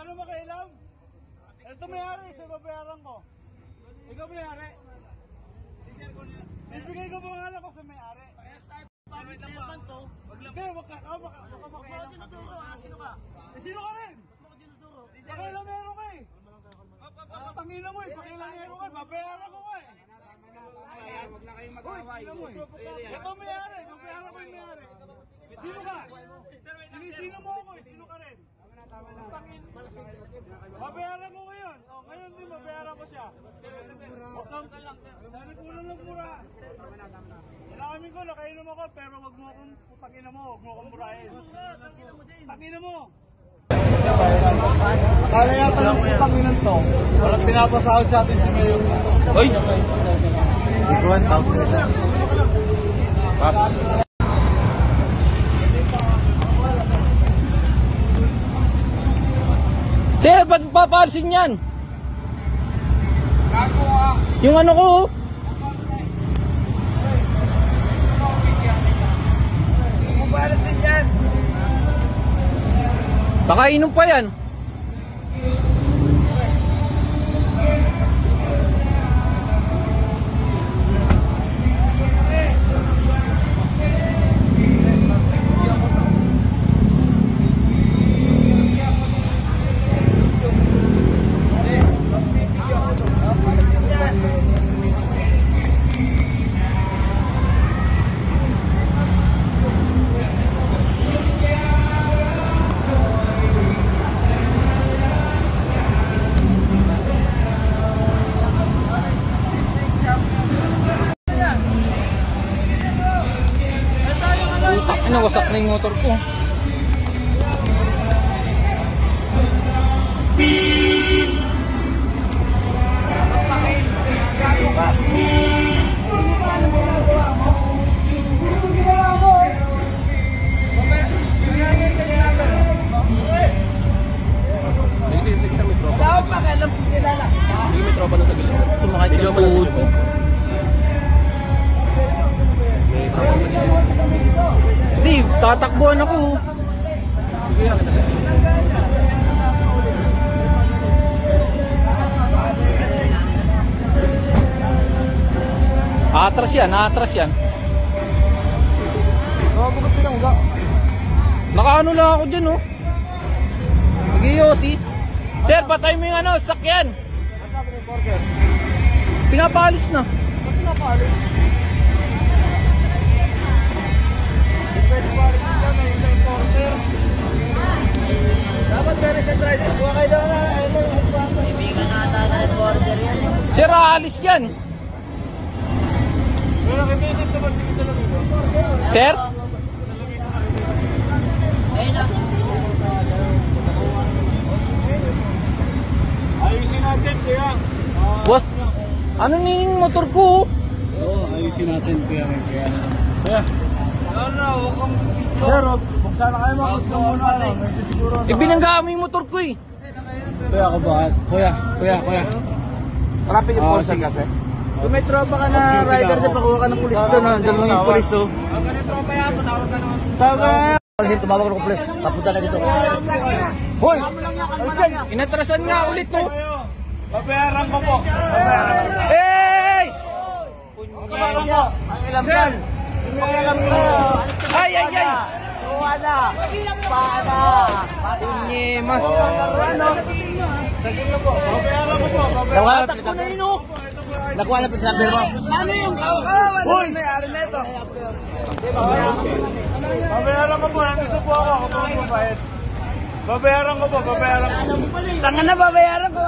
ka na makailam? Ito may-ari, sa babayaran ko. Ikaw may-ari. Bibigay ko pangalan ko sa may-ari. Hindi, wag ka makailam. Sino ka? Sino ka rin? Pakailamero ka eh. Tangina mo eh, pakailamero ka. Babayaran ko ka eh. Huwag na kayong mag-away. Ito may-ari, babayaran ko yung may-ari. Sino ka? Sino mo ako eh, sino ka rin? Babayaran ko ngayon. O, ngayon din babayaran ko siya. Huwag kang kalang. Sana kulang ng mura. Inamin ko, nakainom ako, pero wag mo akong putangina mo, wag mo akong murahin. Tangina mo! Akala yata ng putanginan to. Walang pinapasahod sa atin si Mayor. Hoy! Iguan tao. Sir, ba't papalisin yan? Yung ano ko. Pupalisin yan. Baka inom pa yan. Nawasak na yung motor ko. Dapat pakialam po kilala. Hindi may tropa na sa gilid. Sumakay ka po. Hindi, tatakbuhan ako. Atras yan, atras yan. Nakagubat ka lang, ga. Nakaano lang ako dyan, oh. Mag-iyosi. Sir, patay mo yung ano, sakyan. Ano sabi ng porker? Pinapalis na. Ba't pinapalis? Pwede ba rin dyan na yung enforcer? Dapat meron sa driver. Kuha kayo daw na Ibigan nata na enforcer yan eh. Sir, aalis yan. May nakibisit naman sige sa lamino. Sir? Ayun na. Ayusin natin kaya. Boss, ano yung motor ko? Oo, ayusin natin kaya. Kaya. No, huwag kang... Sir, buksan na kayo mga gusto muna. Medyo siguro... Ibinangga mo yung motor ko eh. Kuya, ako ba? Kuya. Traffic enforcing kasi. Kung may tropa ka na rider, di pakuha ka ng pulis doon. Diyan lang yung pulis doon. Ang ganito tropa yan, patawag ka naman. Tawag! Tumawag ng pulis, papunta na dito. Hoy! Inatrasan nga ulit to. Babayaran ko po. Hey! Babayaran ko. Ang ilam yan. Ang ilam ko. Ay! Suwana! Paana! Punyemas. Sagin na po. Babayaran ko po. Tatakbo na yun oh. Nakuha na pinagsabi mo. Ano yung kawawan? Hoy! May-ari na ito. Babayaran ko po. Nandito po ako. Ako po ang babayad. Babayaran ko po. Tanga na babayaran ko.